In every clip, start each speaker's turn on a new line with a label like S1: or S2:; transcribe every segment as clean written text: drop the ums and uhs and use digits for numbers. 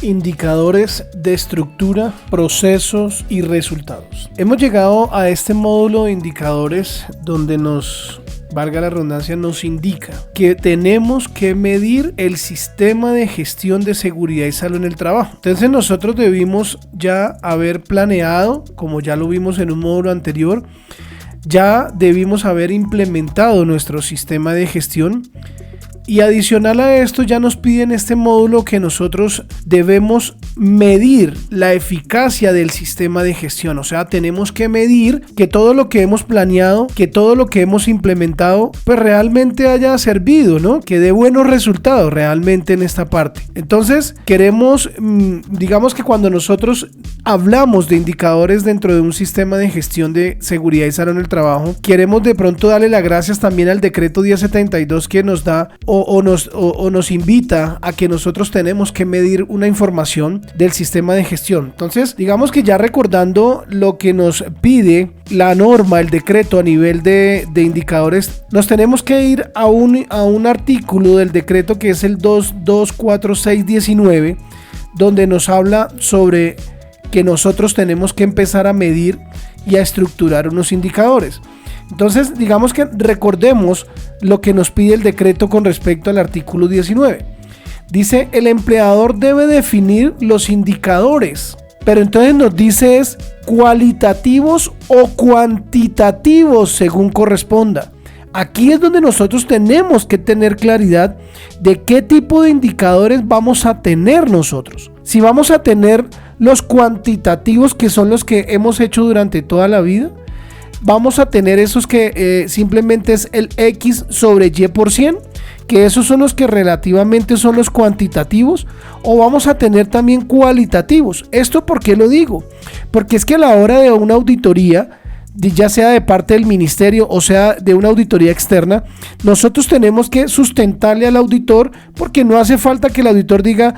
S1: Indicadores de estructura, procesos y resultados. Hemos llegado a este módulo de indicadores donde valga la redundancia, nos indica que tenemos que medir el sistema de gestión de seguridad y salud en el trabajo. Entonces nosotros debimos ya haber planeado, como ya lo vimos en un módulo anterior, ya debimos haber implementado nuestro sistema de gestión. Y adicional a esto ya nos piden este módulo que nosotros debemos medir la eficacia del sistema de gestión. O sea, tenemos que medir que todo lo que hemos planeado, que todo lo que hemos implementado, pues realmente haya servido, ¿no? Que dé buenos resultados realmente en esta parte. Entonces, queremos, digamos que cuando nosotros hablamos de indicadores dentro de un sistema de gestión de seguridad y salud en el trabajo, queremos de pronto darle las gracias también al decreto 1072 que nos da o nos invita a que nosotros tenemos que medir una información del sistema de gestión. Entonces, digamos que ya recordando lo que nos pide la norma, el decreto a nivel de indicadores, nos tenemos que ir a un artículo del decreto que es el 224619, donde nos habla sobre que nosotros tenemos que empezar a medir y a estructurar unos indicadores. Entonces, digamos que recordemos lo que nos pide el decreto con respecto al artículo 19. Dice, el empleador debe definir los indicadores, pero entonces nos dice es cualitativos o cuantitativos según corresponda. Aquí es donde nosotros tenemos que tener claridad de qué tipo de indicadores vamos a tener nosotros. Si vamos a tener los cuantitativos, que son los que hemos hecho durante toda la vida, vamos a tener esos que simplemente es el X sobre Y por 100, que esos son los que relativamente son los cuantitativos, o vamos a tener también cualitativos. ¿Esto por qué lo digo? Porque es que a la hora de una auditoría, ya sea de parte del ministerio o sea de una auditoría externa, nosotros tenemos que sustentarle al auditor, porque no hace falta que el auditor diga,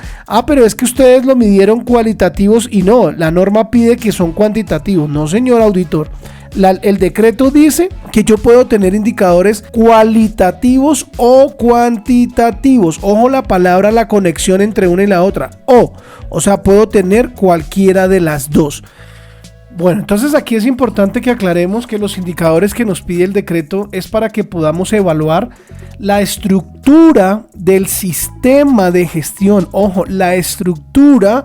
S1: pero es que ustedes lo midieron cualitativos y no, la norma pide que son cuantitativos. No, señor auditor. El decreto dice que yo puedo tener indicadores cualitativos o cuantitativos. Ojo la palabra, la conexión entre una y la otra. O sea, puedo tener cualquiera de las dos. Bueno, entonces aquí es importante que aclaremos que los indicadores que nos pide el decreto es para que podamos evaluar la estructura del sistema de gestión. Ojo, la estructura,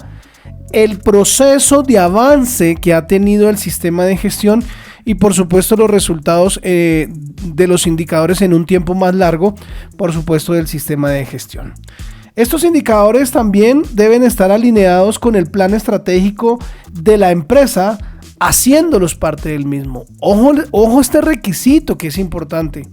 S1: el proceso de avance que ha tenido el sistema de gestión y por supuesto los resultados de los indicadores en un tiempo más largo, por supuesto del sistema de gestión. Estos indicadores también deben estar alineados con el plan estratégico de la empresa, haciéndolos parte del mismo. Ojo este requisito que es importante.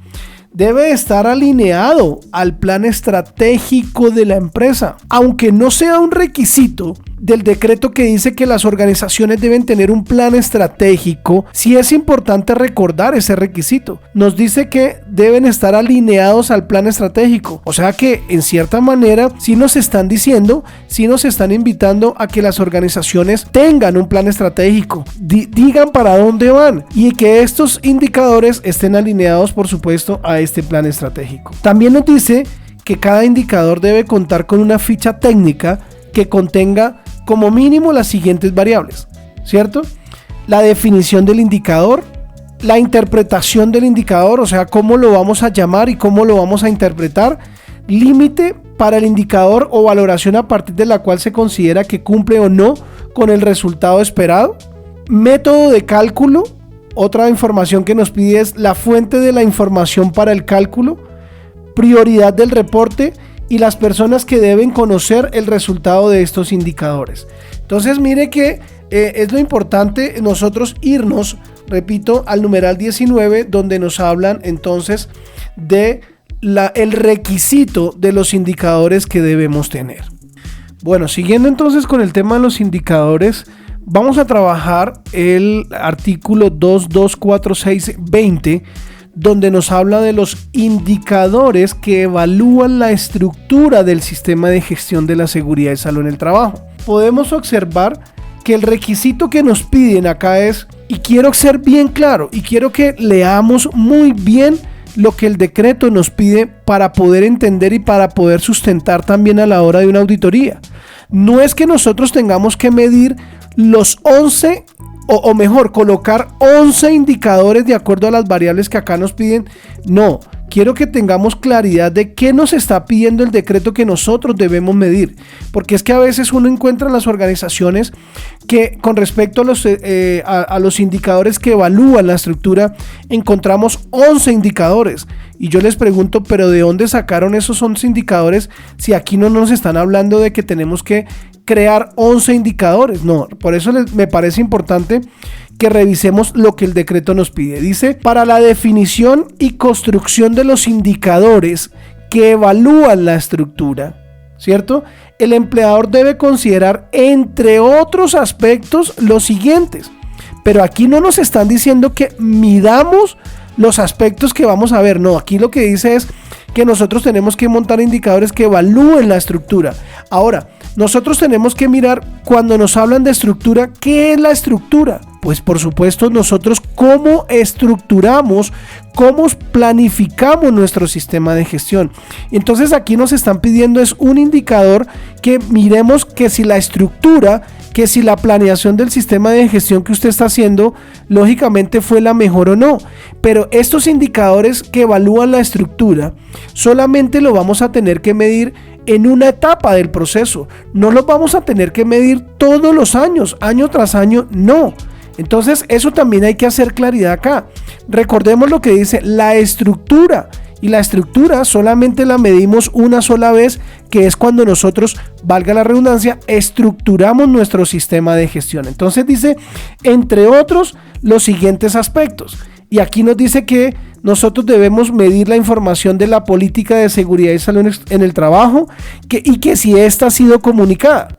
S1: Debe estar alineado al plan estratégico de la empresa, aunque no sea un requisito del decreto que dice que las organizaciones deben tener un plan estratégico. Sí es importante recordar ese requisito. Nos dice que deben estar alineados al plan estratégico, o sea que en cierta manera sí nos están diciendo, sí nos están invitando a que las organizaciones tengan un plan estratégico, digan para dónde van y que estos indicadores estén alineados por supuesto a este plan estratégico. También nos dice que cada indicador debe contar con una ficha técnica que contenga como mínimo las siguientes variables, ¿cierto? La definición del indicador, la interpretación del indicador, o sea, cómo lo vamos a llamar y cómo lo vamos a interpretar, límite para el indicador o valoración a partir de la cual se considera que cumple o no con el resultado esperado, método de cálculo. Otra información que nos pide es la fuente de la información para el cálculo, prioridad del reporte y las personas que deben conocer el resultado de estos indicadores. Entonces mire que es lo importante nosotros irnos, repito, al numeral 19, donde nos hablan entonces de el requisito de los indicadores que debemos tener. Bueno, siguiendo entonces con el tema de los indicadores, vamos a trabajar el artículo 224620, donde nos habla de los indicadores que evalúan la estructura del sistema de gestión de la seguridad y salud en el trabajo. Podemos observar que el requisito que nos piden acá es, y quiero ser bien claro, y quiero que leamos muy bien lo que el decreto nos pide para poder entender y para poder sustentar también a la hora de una auditoría. No es que nosotros tengamos que medir los 11 o mejor, colocar 11 indicadores de acuerdo a las variables que acá nos piden. No, quiero que tengamos claridad de qué nos está pidiendo el decreto que nosotros debemos medir. Porque es que a veces uno encuentra en las organizaciones que con respecto a los indicadores que evalúan la estructura, encontramos 11 indicadores. Y yo les pregunto, ¿pero de dónde sacaron esos 11 indicadores si aquí no nos están hablando de que tenemos que crear 11 indicadores? No, por eso me parece importante que revisemos lo que el decreto nos pide. Dice, para la definición y construcción de los indicadores que evalúan la estructura, ¿cierto? El empleador debe considerar, entre otros aspectos, los siguientes. Pero aquí no nos están diciendo que midamos los aspectos que vamos a ver. No, aquí lo que dice es que nosotros tenemos que montar indicadores que evalúen la estructura. Ahora, nosotros tenemos que mirar cuando nos hablan de estructura, ¿qué es la estructura? Pues por supuesto nosotros cómo estructuramos, cómo planificamos nuestro sistema de gestión. Entonces aquí nos están pidiendo es un indicador que miremos que si la estructura, que si la planeación del sistema de gestión que usted está haciendo, lógicamente fue la mejor o no. Pero estos indicadores que evalúan la estructura, solamente lo vamos a tener que medir en una etapa del proceso. No los vamos a tener que medir todos los años, año tras año, no. Entonces eso también hay que hacer claridad acá. Recordemos lo que dice la estructura. Y la estructura solamente la medimos una sola vez, que es cuando nosotros, valga la redundancia, estructuramos nuestro sistema de gestión. Entonces dice, entre otros, los siguientes aspectos. Y aquí nos dice que nosotros debemos medir la información de la política de seguridad y salud en el trabajo y que si esta ha sido comunicada.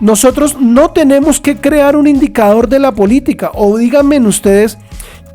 S1: Nosotros no tenemos que crear un indicador de la política, o díganme ustedes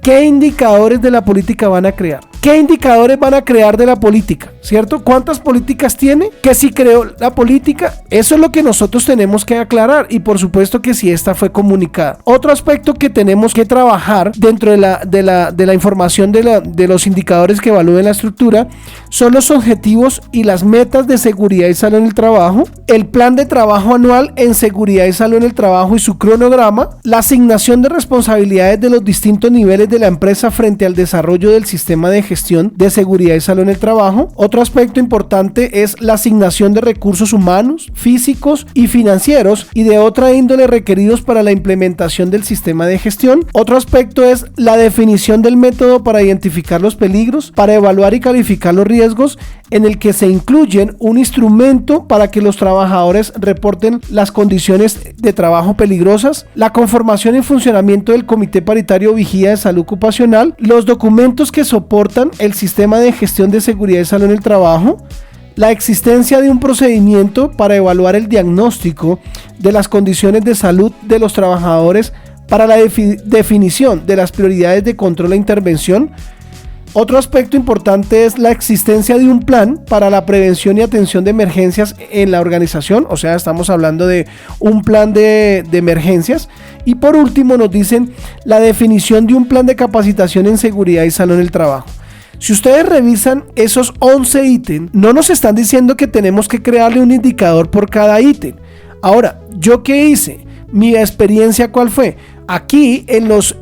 S1: qué indicadores de la política van a crear. ¿Qué indicadores van a crear de la política? ¿Cierto? ¿Cuántas políticas tiene? ¿Que si creó la política? Eso es lo que nosotros tenemos que aclarar, y por supuesto que si esta fue comunicada. Otro aspecto que tenemos que trabajar dentro de la información de los indicadores que evalúen la estructura son los objetivos y las metas de seguridad y salud en el trabajo, el plan de trabajo anual en seguridad y salud en el trabajo y su cronograma, la asignación de responsabilidades de los distintos niveles de la empresa frente al desarrollo del sistema de gestión de seguridad y salud en el trabajo. Otro aspecto importante es la asignación de recursos humanos, físicos y financieros y de otra índole requeridos para la implementación del sistema de gestión. Otro aspecto es la definición del método para identificar los peligros, para evaluar y calificar los riesgos, en el que se incluyen un instrumento para que los trabajadores reporten las condiciones de trabajo peligrosas, la conformación y funcionamiento del Comité Paritario Vigía de Salud Ocupacional, los documentos que soportan el sistema de gestión de seguridad y salud en el trabajo, la existencia de un procedimiento para evaluar el diagnóstico de las condiciones de salud de los trabajadores para la definición de las prioridades de control e intervención. Otro aspecto importante es la existencia de un plan para la prevención y atención de emergencias en la organización, o sea, estamos hablando de un plan de emergencias. Y por último nos dicen la definición de un plan de capacitación en seguridad y salud en el trabajo. Si ustedes revisan esos 11 ítems, no nos están diciendo que tenemos que crearle un indicador por cada ítem. Ahora, ¿yo qué hice? Mi experiencia, ¿cuál fue? Aquí en los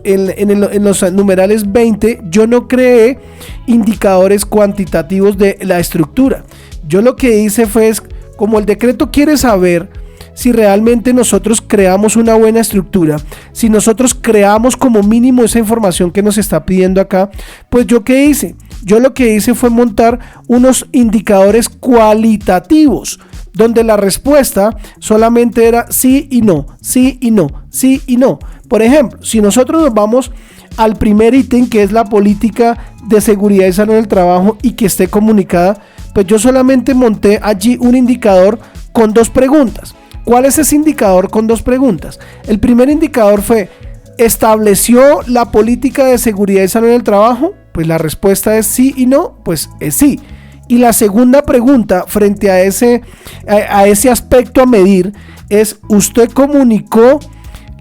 S1: numerales 20 yo no creé indicadores cuantitativos de la estructura. Yo lo que hice fue, como el decreto quiere saber si realmente nosotros creamos una buena estructura, si nosotros creamos como mínimo esa información que nos está pidiendo acá, pues ¿yo qué hice? Yo lo que hice fue montar unos indicadores cualitativos, donde la respuesta solamente era sí y no, sí y no, sí y no. Por ejemplo, si nosotros nos vamos al primer ítem, que es la política de seguridad y salud en el trabajo y que esté comunicada, pues yo solamente monté allí un indicador con 2 preguntas. ¿Cuál es ese indicador con 2 preguntas? El primer indicador fue, ¿estableció la política de seguridad y salud en el trabajo? Pues la respuesta es sí y no, pues es sí. Y la segunda pregunta frente a ese aspecto a medir es, ¿usted comunicó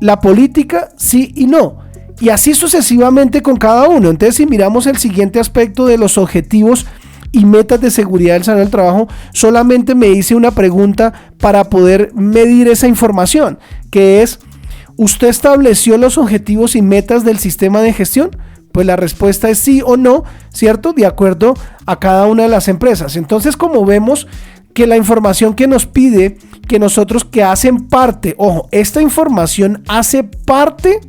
S1: la política? Sí y no. Y así sucesivamente con cada uno. Entonces, si miramos el siguiente aspecto de los objetivos y metas de seguridad del salud del trabajo, solamente me hice una pregunta para poder medir esa información, que es: ¿usted estableció los objetivos y metas del sistema de gestión? Pues la respuesta es sí o no, ¿cierto? De acuerdo a cada una de las empresas. Entonces, como vemos que la información que nos pide, que nosotros que hacen parte, ojo, esta información hace parte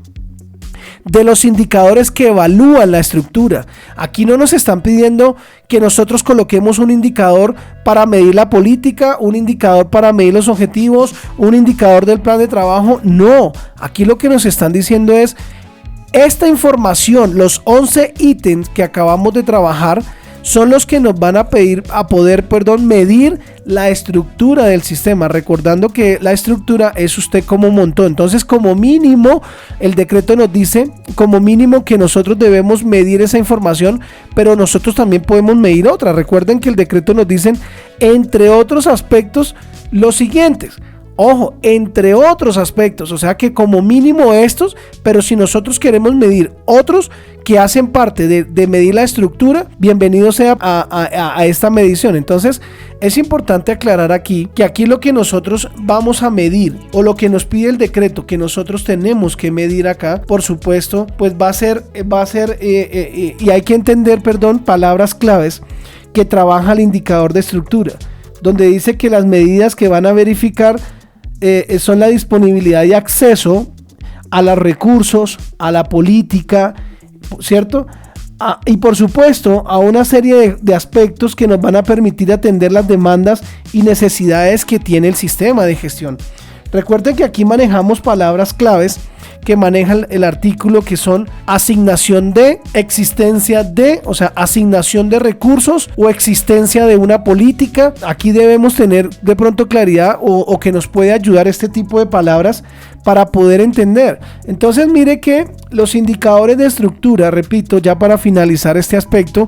S1: de los indicadores que evalúan la estructura. Aquí no nos están pidiendo que nosotros coloquemos un indicador para medir la política, un indicador para medir los objetivos, un indicador del plan de trabajo. No, aquí lo que nos están diciendo es: esta información, los 11 ítems que acabamos de trabajar, son los que nos van a pedir a poder, medir la estructura del sistema, recordando que la estructura es usted como montó. Entonces, como mínimo, el decreto nos dice como mínimo que nosotros debemos medir esa información, pero nosotros también podemos medir otra. Recuerden que el decreto nos dice, entre otros aspectos, los siguientes. Ojo, entre otros aspectos, o sea que como mínimo estos, pero si nosotros queremos medir otros que hacen parte de medir la estructura, bienvenido sea a esta medición. Entonces, es importante aclarar aquí que aquí lo que nosotros vamos a medir, o lo que nos pide el decreto que nosotros tenemos que medir acá, por supuesto, pues va a ser y hay que entender, palabras claves que trabaja el indicador de estructura, donde dice que las medidas que van a verificar son la disponibilidad y acceso a los recursos, a la política, ¿cierto? Y por supuesto a una serie de aspectos que nos van a permitir atender las demandas y necesidades que tiene el sistema de gestión. Recuerden que aquí manejamos palabras claves que manejan el artículo, que son asignación de, existencia de, o sea, asignación de recursos o existencia de una política. Aquí debemos tener de pronto claridad o que nos puede ayudar este tipo de palabras para poder entender. Entonces, mire que los indicadores de estructura, repito, ya para finalizar este aspecto,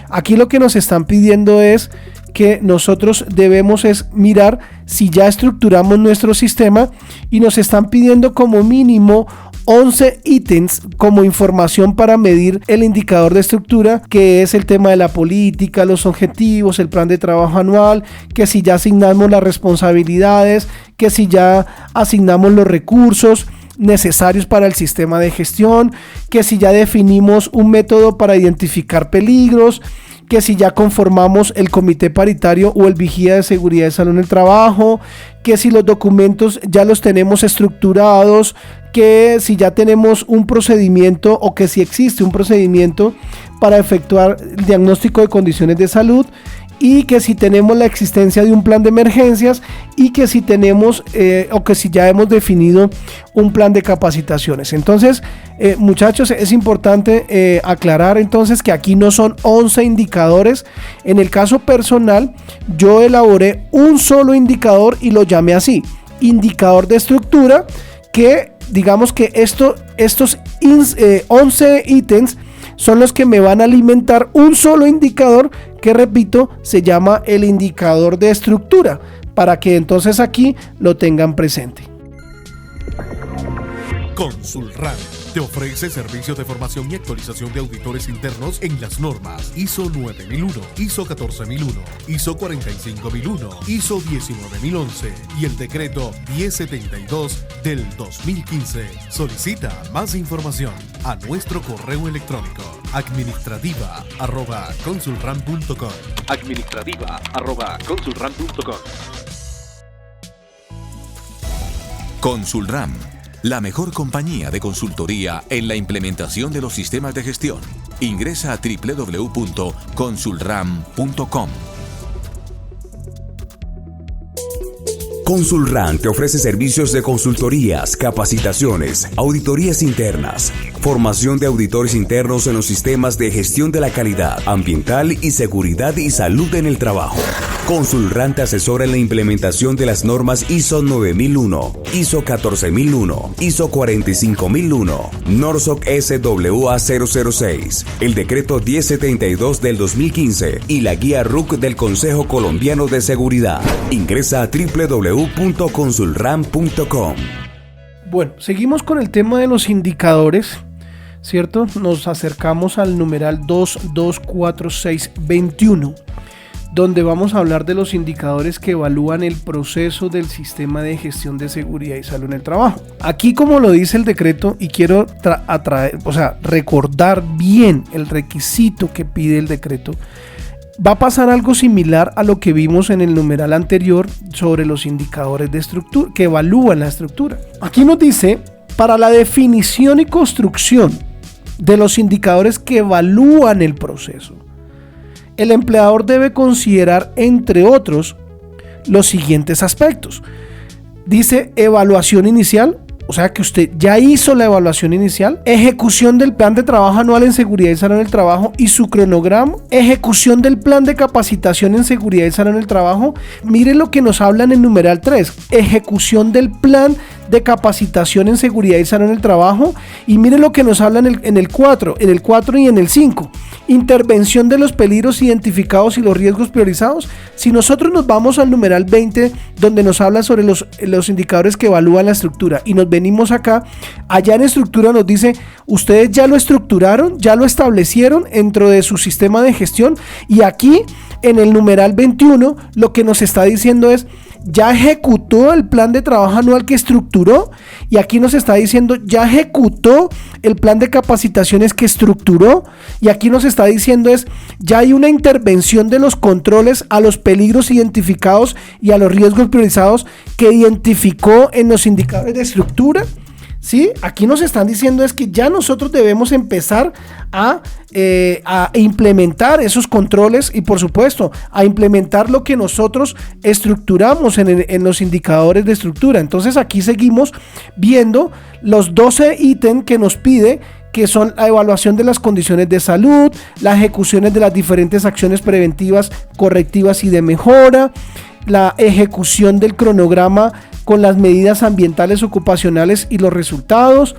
S1: aquí lo que nos están pidiendo es que nosotros debemos es mirar si ya estructuramos nuestro sistema, y nos están pidiendo como mínimo 11 ítems como información para medir el indicador de estructura, que es el tema de la política, los objetivos, el plan de trabajo anual, que si ya asignamos las responsabilidades, que si ya asignamos los recursos necesarios para el sistema de gestión, que si ya definimos un método para identificar peligros, que si ya conformamos el comité paritario o el vigía de seguridad y salud en el trabajo, que si los documentos ya los tenemos estructurados, que si ya tenemos un procedimiento o que si existe un procedimiento para efectuar el diagnóstico de condiciones de salud, y que si tenemos la existencia de un plan de emergencias, y que si tenemos o que si ya hemos definido un plan de capacitaciones. Entonces, muchachos, es importante aclarar entonces que aquí no son 11 indicadores. En el caso personal, yo elaboré un solo indicador y lo llamé así: indicador de estructura, que digamos que estos 11 ítems son los que me van a alimentar un solo indicador, que repito, se llama el indicador de estructura, para que entonces aquí lo tengan presente.
S2: Consulran te ofrece servicios de formación y actualización de auditores internos en las normas ISO 9001, ISO 14001, ISO 45001, ISO 19011 y el decreto 1072 del 2015. Solicita más información a nuestro correo electrónico administrativa@consulran.com. administrativa@consulran.com.
S3: Consulram, la mejor compañía de consultoría en la implementación de los sistemas de gestión. Ingresa a www.consulram.com.
S4: Consulran te ofrece servicios de consultorías, capacitaciones, auditorías internas, formación de auditores internos en los sistemas de gestión de la calidad ambiental y seguridad y salud en el trabajo. Consulran te asesora en la implementación de las normas ISO 9001, ISO 14001, ISO 45001, NORSOC SWA 006, el decreto 1072 del 2015 y la guía RUC del Consejo Colombiano de Seguridad. Ingresa a www.consulran.com.
S1: Bueno, seguimos con el tema de los indicadores. ¿cierto? Nos acercamos al numeral 224621, donde vamos a hablar de los indicadores que evalúan el proceso del sistema de gestión de seguridad y salud en el trabajo. Aquí, como lo dice el decreto, y quiero recordar bien el requisito que pide el decreto, va a pasar algo similar a lo que vimos en el numeral anterior sobre los indicadores de estructura que evalúan la estructura. Aquí nos dice, para la definición y construcción de los indicadores que evalúan el proceso, el empleador debe considerar, entre otros, los siguientes aspectos. Dice evaluación inicial, o sea que usted ya hizo la evaluación inicial, ejecución del plan de trabajo anual en seguridad y salud en el trabajo y su cronograma, ejecución del plan de capacitación en seguridad y salud en el trabajo. Mire lo que nos habla en el numeral 3, ejecución del plan de capacitación en seguridad y salud en el trabajo, y mire lo que nos habla en el 4 y en el 5, intervención de los peligros identificados y los riesgos priorizados. Si nosotros nos vamos al numeral 20, donde nos habla sobre los indicadores que evalúan la estructura, y nos venimos acá, allá en estructura nos dice, ustedes ya lo estructuraron, ya lo establecieron dentro de su sistema de gestión, y aquí en el numeral 21 lo que nos está diciendo es, ya ejecutó el plan de trabajo anual que estructuró, y aquí nos está diciendo ya ejecutó el plan de capacitaciones que estructuró, y aquí nos está diciendo es ya hay una intervención de los controles a los peligros identificados y a los riesgos priorizados que identificó en los indicadores de estructura. ¿Sí? Aquí nos están diciendo es que ya nosotros debemos empezar a implementar esos controles y, por supuesto, a implementar lo que nosotros estructuramos en los indicadores de estructura. Entonces aquí seguimos viendo los 12 ítems que nos pide, que son la evaluación de las condiciones de salud, las ejecuciones de las diferentes acciones preventivas, correctivas y de mejora, la ejecución del cronograma con las medidas ambientales ocupacionales y los resultados.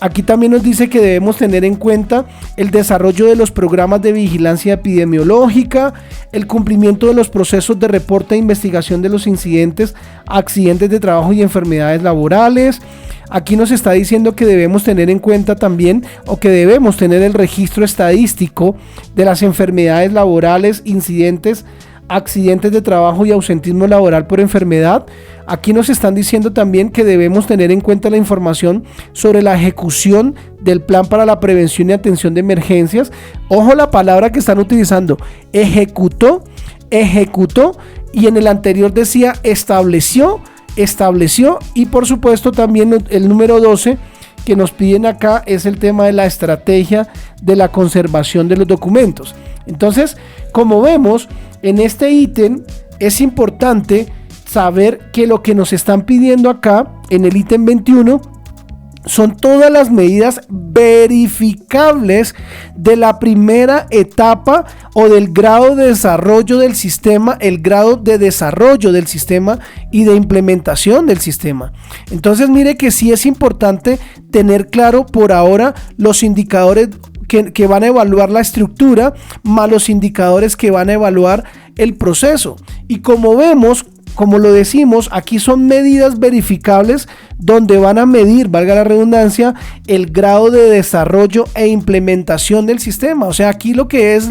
S1: Aquí también nos dice que debemos tener en cuenta el desarrollo de los programas de vigilancia epidemiológica, el cumplimiento de los procesos de reporte e investigación de los incidentes, accidentes de trabajo y enfermedades laborales. Aquí nos está diciendo que debemos tener en cuenta también, o que debemos tener el registro estadístico de las enfermedades laborales, incidentes, accidentes de trabajo y ausentismo laboral por enfermedad. Aquí nos están diciendo también que debemos tener en cuenta la información sobre la ejecución del plan para la prevención y atención de emergencias. Ojo la palabra que están utilizando, ejecutó, y en el anterior decía estableció, y por supuesto también el número 12 que nos piden acá es el tema de la estrategia de la conservación de los documentos. Entonces, como vemos, en este ítem es importante saber que lo que nos están pidiendo acá en el ítem 21 son todas las medidas verificables de la primera etapa o del grado de desarrollo del sistema, el grado de desarrollo del sistema y de implementación del sistema. Entonces mire que sí es importante tener claro por ahora los indicadores que van a evaluar la estructura, más los indicadores que van a evaluar el proceso. Y como vemos, como lo decimos, aquí son medidas verificables donde van a medir, valga la redundancia, el grado de desarrollo e implementación del sistema. O sea, aquí lo que es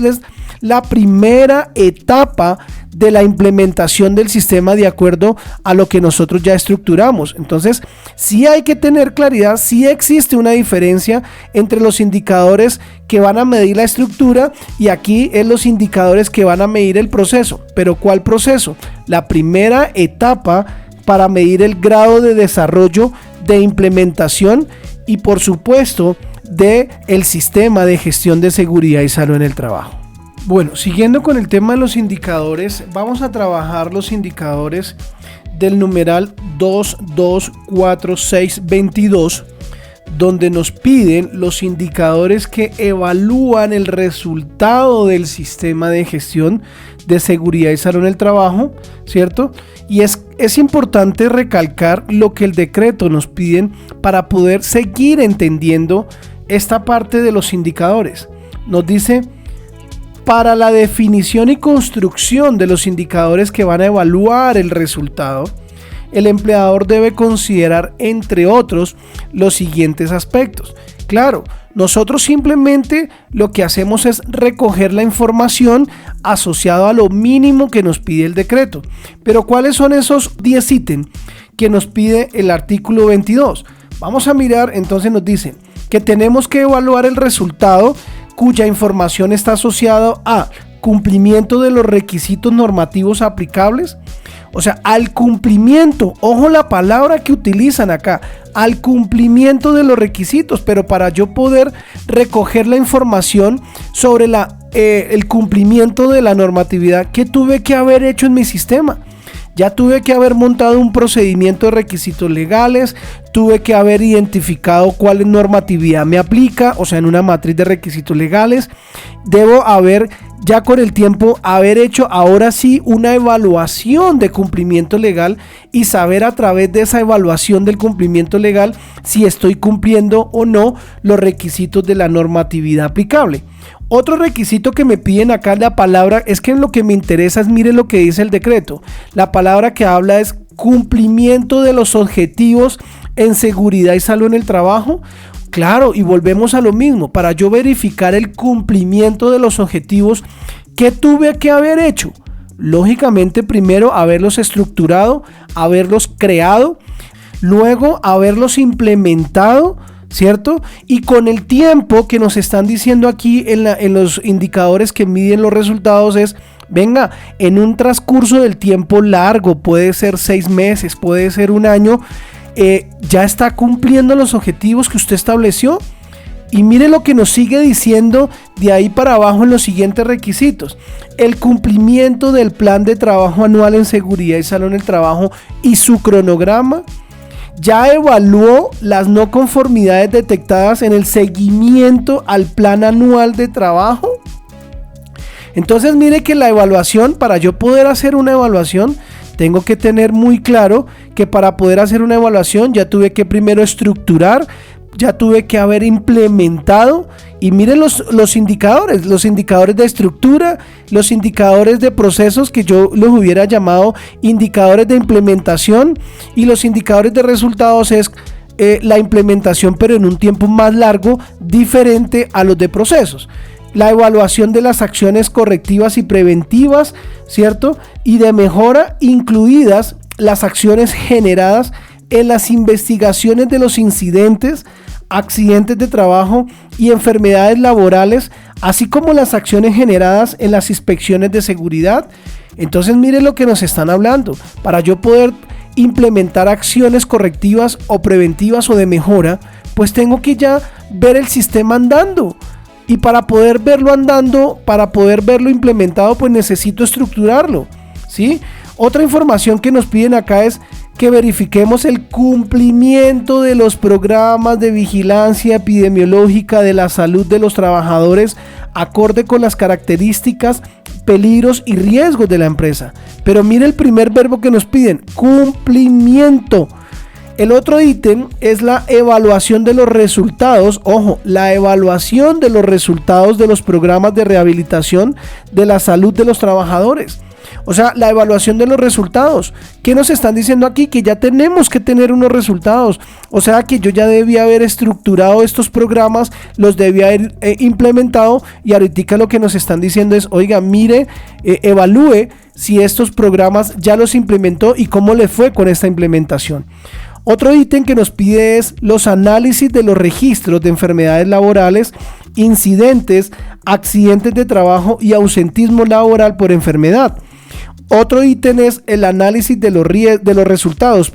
S1: la primera etapa de la implementación del sistema de acuerdo a lo que nosotros ya estructuramos. Entonces, sí hay que tener claridad, sí existe una diferencia entre los indicadores que van a medir la estructura y aquí es los indicadores que van a medir el proceso. ¿Pero cuál proceso? La primera etapa para medir el grado de desarrollo, de implementación y, por supuesto, de el sistema de gestión de seguridad y salud en el trabajo. Bueno, siguiendo con el tema de los indicadores, vamos a trabajar los indicadores del numeral 224622, donde nos piden los indicadores que evalúan el resultado del sistema de gestión de seguridad y salud en el trabajo, ¿cierto? Y es importante recalcar lo que el decreto nos piden para poder seguir entendiendo esta parte de los indicadores. Nos dice: para la definición y construcción de los indicadores que van a evaluar el resultado, el empleador debe considerar, entre otros, los siguientes aspectos. Claro, Nosotros simplemente lo que hacemos es recoger la información asociada a lo mínimo que nos pide el decreto. Pero ¿cuáles son esos 10 ítems que nos pide el artículo 22? Vamos a mirar, entonces nos dice que tenemos que evaluar el resultado cuya información está asociada a cumplimiento de los requisitos normativos aplicables. O sea, al cumplimiento, ojo la palabra que utilizan acá, al cumplimiento de los requisitos, pero para yo poder recoger la información sobre el cumplimiento de la normatividad, ¿qué tuve que haber hecho en mi sistema? Ya tuve que haber montado un procedimiento de requisitos legales, tuve que haber identificado cuál normatividad me aplica, o sea, en una matriz de requisitos legales. Debo haber, ya con el tiempo, haber hecho ahora sí una evaluación de cumplimiento legal y saber a través de esa evaluación del cumplimiento legal si estoy cumpliendo o no los requisitos de la normatividad aplicable. Otro requisito que me piden acá, la palabra, es que en lo que me interesa es, mire lo que dice el decreto. La palabra que habla es cumplimiento de los objetivos en seguridad y salud en el trabajo. Claro, y volvemos a lo mismo. Para yo verificar el cumplimiento de los objetivos, ¿qué tuve que haber hecho? Lógicamente, primero haberlos estructurado, haberlos creado, luego haberlos implementado, ¿cierto? Y con el tiempo que nos están diciendo aquí en los indicadores que miden los resultados es, venga, en un transcurso del tiempo largo, puede ser 6 meses, puede ser 1 año, ya está cumpliendo los objetivos que usted estableció. Y mire lo que nos sigue diciendo de ahí para abajo en los siguientes requisitos: el cumplimiento del plan de trabajo anual en seguridad y salud en el trabajo y su cronograma. Ya evaluó las no conformidades detectadas en el seguimiento al plan anual de trabajo. Entonces mire que la evaluación, para yo poder hacer una evaluación, tengo que tener muy claro que para poder hacer una evaluación ya tuve que primero estructurar, ya tuve que haber implementado. Y miren los indicadores de estructura, los indicadores de procesos, que yo los hubiera llamado indicadores de implementación, y los indicadores de resultados es la implementación, pero en un tiempo más largo, diferente a los de procesos. La evaluación de las acciones correctivas y preventivas, ¿cierto? Y de mejora, incluidas las acciones generadas en las investigaciones de los incidentes, accidentes de trabajo y enfermedades laborales, así como las acciones generadas en las inspecciones de seguridad. Entonces mire lo que nos están hablando. Para yo poder implementar acciones correctivas o preventivas o de mejora, pues tengo que ya ver el sistema andando. Y para poder verlo andando, para poder verlo implementado, pues necesito estructurarlo, ¿sí? Otra información que nos piden acá es que verifiquemos el cumplimiento de los programas de vigilancia epidemiológica de la salud de los trabajadores acorde con las características, peligros y riesgos de la empresa. Pero mire el primer verbo que nos piden: cumplimiento. El otro ítem es la evaluación de los resultados. Ojo, la evaluación de los resultados de los programas de rehabilitación de la salud de los trabajadores. O sea, la evaluación de los resultados. ¿Qué nos están diciendo aquí? Que ya tenemos que tener unos resultados. O sea, que yo ya debía haber estructurado estos programas, los debía haber implementado, y ahorita lo que nos están diciendo es, oiga, mire, evalúe si estos programas ya los implementó y cómo le fue con esta implementación. Otro ítem que nos pide es los análisis de los registros de enfermedades laborales, incidentes, accidentes de trabajo y ausentismo laboral por enfermedad. Otro ítem es el análisis de los resultados,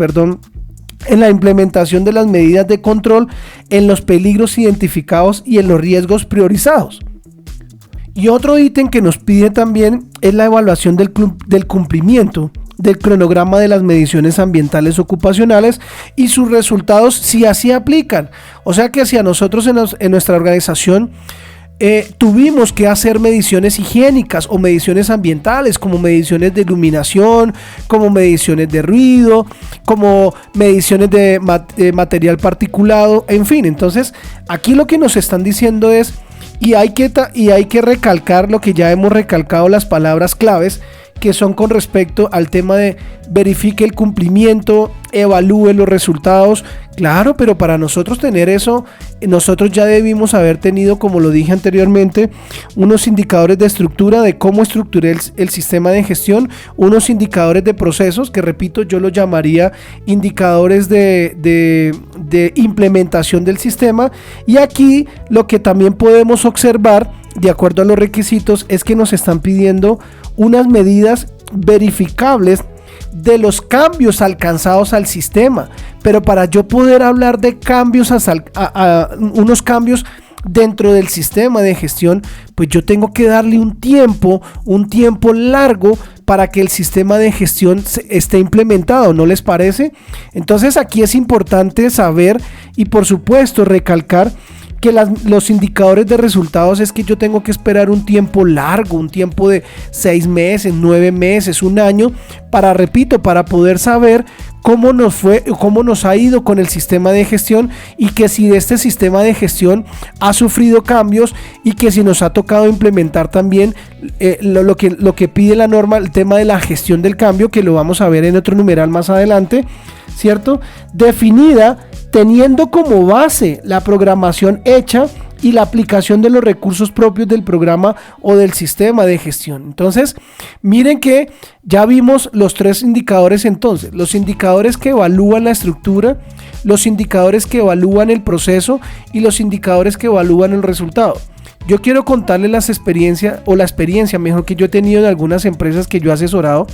S1: en la implementación de las medidas de control, en los peligros identificados y en los riesgos priorizados. Y otro ítem que nos pide también es la evaluación del cumplimiento del cronograma de las mediciones ambientales ocupacionales y sus resultados, si así aplican. O sea que si a nosotros en nuestra organización tuvimos que hacer mediciones higiénicas o mediciones ambientales, como mediciones de iluminación, como mediciones de ruido, como mediciones de material particulado, en fin. Entonces aquí lo que nos están diciendo es, y hay que recalcar lo que ya hemos recalcado, las palabras claves, que son con respecto al tema de verifique el cumplimiento, evalúe los resultados. Claro, pero para nosotros tener eso, nosotros ya debimos haber tenido, como lo dije anteriormente, unos indicadores de estructura, de cómo estructuré el sistema de gestión, unos indicadores de procesos, que repito, yo lo llamaría indicadores de implementación del sistema. Y aquí lo que también podemos observar, de acuerdo a los requisitos, es que nos están pidiendo unas medidas verificables de los cambios alcanzados al sistema. Pero para yo poder hablar de cambios, unos cambios dentro del sistema de gestión, pues yo tengo que darle un tiempo largo para que el sistema de gestión esté implementado, ¿no les parece? Entonces aquí es importante saber y por supuesto recalcar que los indicadores de resultados es que yo tengo que esperar un tiempo largo, un tiempo de 6 meses, 9 meses, un año, para poder saber cómo nos fue, cómo nos ha ido con el sistema de gestión, y que si este sistema de gestión ha sufrido cambios y que si nos ha tocado implementar también lo que pide la norma, el tema de la gestión del cambio, que lo vamos a ver en otro numeral más adelante, ¿cierto? Definida teniendo como base la programación hecha y la aplicación de los recursos propios del programa o del sistema de gestión. Entonces, miren que ya vimos los 3 indicadores entonces, los indicadores que evalúan la estructura, los indicadores que evalúan el proceso y los indicadores que evalúan el resultado. Yo quiero contarles la experiencia mejor que yo he tenido en algunas empresas que yo he asesorado,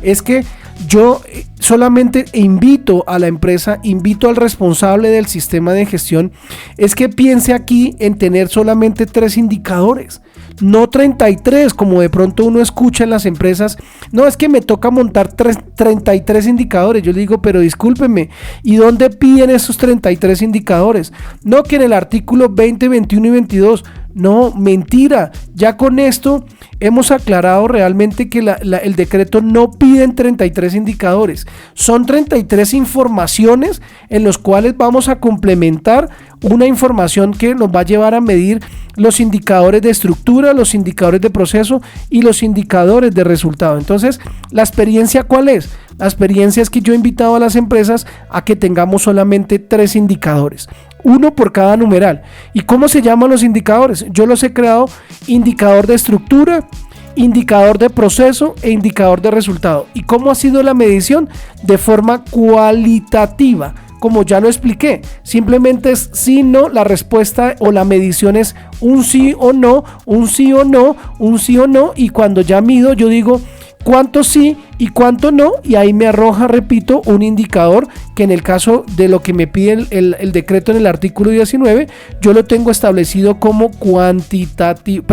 S1: es que yo solamente invito a la empresa, invito al responsable del sistema de gestión, es que piense aquí en tener solamente 3 indicadores, no 33, como de pronto uno escucha en las empresas. No, es que me toca montar 33 indicadores. Yo le digo, pero discúlpeme, ¿y dónde piden esos 33 indicadores? No, que en el artículo 20, 21 y 22. No, mentira. Ya con esto hemos aclarado realmente que el decreto no pide 33 indicadores. Son 33 informaciones en los cuales vamos a complementar una información que nos va a llevar a medir los indicadores de estructura, los indicadores de proceso y los indicadores de resultado. Entonces, ¿la experiencia cuál es? La experiencia es que yo he invitado a las empresas a que tengamos solamente 3 indicadores, uno por cada numeral. ¿Y cómo se llaman los indicadores? Yo los he creado: indicador de estructura, indicador de proceso e indicador de resultado. ¿Y cómo ha sido la medición? De forma cualitativa, como ya lo expliqué. Simplemente es sí, no, la respuesta o la medición es un sí o no, un sí o no, un sí o no, y cuando ya mido yo digo cuánto sí y cuánto no, y ahí me arroja, repito, un indicador que en el caso de lo que me pide el decreto en el artículo 19, yo lo tengo establecido como cualitativo,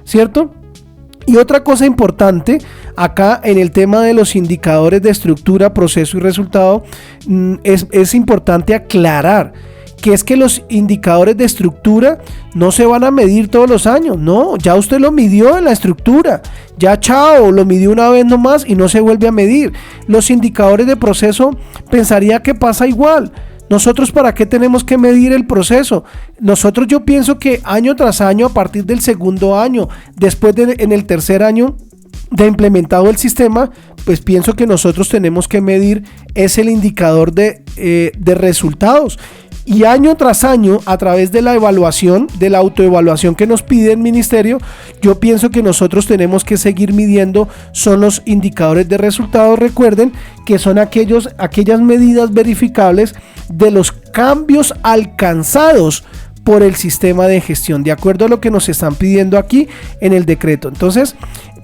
S1: ¿cierto? Y otra cosa importante acá en el tema de los indicadores de estructura, proceso y resultado, es importante aclarar que es que los indicadores de estructura no se van a medir todos los años. No, ya usted lo midió en la estructura, ya chao, lo midió una vez nomás y no se vuelve a medir. Los indicadores de proceso pensaría que pasa igual. Nosotros, ¿para qué tenemos que medir el proceso? Nosotros, yo pienso que año tras año, a partir del segundo año, después en el tercer año de implementado el sistema, pues pienso que nosotros tenemos que medir es el indicador de resultados. Y año tras año, a través de la evaluación, de la autoevaluación que nos pide el ministerio, yo pienso que nosotros tenemos que seguir midiendo son los indicadores de resultados. Recuerden que son aquellas medidas verificables de los cambios alcanzados por el sistema de gestión, de acuerdo a lo que nos están pidiendo aquí en el decreto. Entonces,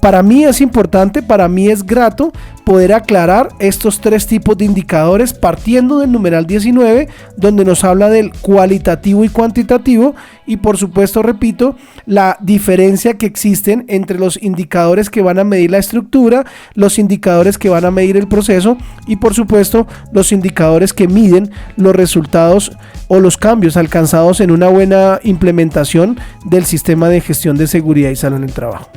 S1: para mí es importante, para mí es grato poder aclarar estos 3 tipos de indicadores, partiendo del numeral 19, donde nos habla del cualitativo y cuantitativo, y por supuesto, repito, la diferencia que existen entre los indicadores que van a medir la estructura, los indicadores que van a medir el proceso y por supuesto los indicadores que miden los resultados o los cambios alcanzados en una buena implementación del sistema de gestión de seguridad y salud en el trabajo.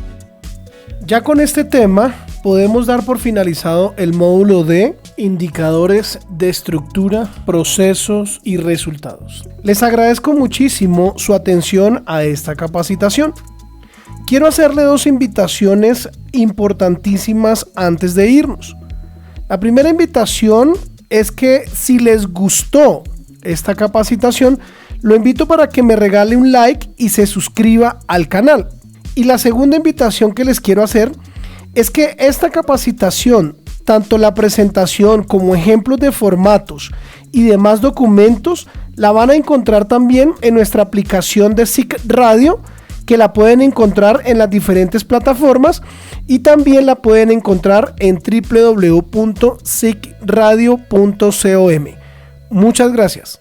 S1: Ya con este tema podemos dar por finalizado el módulo de indicadores de estructura, procesos y resultados. Les agradezco muchísimo su atención a esta capacitación. quiero hacerle 2 invitaciones importantísimas antes de irnos. La primera invitación es que si les gustó esta capacitación, lo invito para que me regale un like y se suscriba al canal. Y la segunda invitación que les quiero hacer es que esta capacitación, tanto la presentación como ejemplos de formatos y demás documentos, la van a encontrar también en nuestra aplicación de SIC Radio, que la pueden encontrar en las diferentes plataformas, y también la pueden encontrar en www.sicradio.com. Muchas gracias.